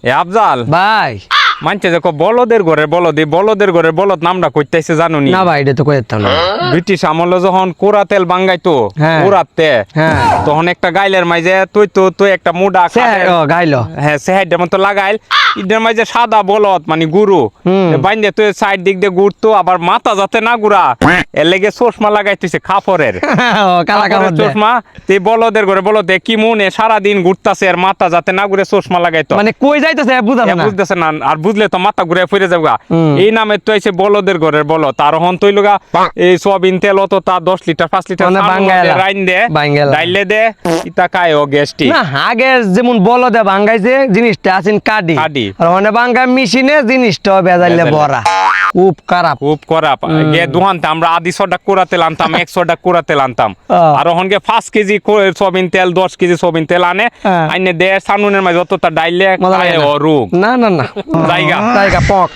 এ আফজাল ভাই মানছে যে বলদের ঘরে বলদ নামটা কইতেছে জানো নি? না ভাই এটা তো কইতাম না। ব্রিটিশ আমলে যখন কোরা তেল বাঙ্গাইতো হ্যাঁ। কোরাতে হ্যাঁ। তখন একটা গাইলের মাঝে তুই একটা মুডা ও গাইলো হ্যাঁ সেহাইডের মতো লাগাইল ইদের মাঝে সাদা বলদ মানে গুরু বাইন্দে তুই সাইড দিক দিয়ে ঘুরতো আবার মাথা যাতে না ঘুরা এর লেগে চশমা লাগাইতেছে খাপরের ও কালা কাপড় দে। চশমা তুই বলদের ঘরে বলদে কি মনে সারাদিন ঘুরতাছে আর মাথা যাতে না ঘুরে চশমা লাগাইতো মানে কই যাইতেছে বুঝাম না। বুঝতেছে না আর বুঝলে তো মাথা ঘুরে ফিরে যাবগা এই নামে তো এসে বলদের ঘরের বলদ আর হন তৈল গা এই সয়াবিন তেল অত তা 10 লিটার 5 লিটার মানে বাঙ্গাইলা। রাইন দে বাঙ্গাইলা। ডাইলে দে ইতা খায় ও গ্যাস্টি না আগে যেমন বলদে ভাঙ্গাইছে জিনিসটা আছেন কাডি কাডি। আর মানে ভাঙ্গা মেশিনে জিনিসটা বেজাইলে বেজাইলে। ভরা খুব খারাপ। খুব খারাপ গে দুহানতে আমরা আদি 100 টাকা কুড়াতে আনতাম 100 টাকা কুড়াতে আনতাম আর হন গে 5 কেজি সয়াবিন তেল 10 কেজি সয়াবিন তেল আনে হ্যাঁ। আইনে দে সানুনের মাঝে অতটা ডাইলে মজা লাগে খায় না। ও রোগ না না না জায়গা। জায়গা পক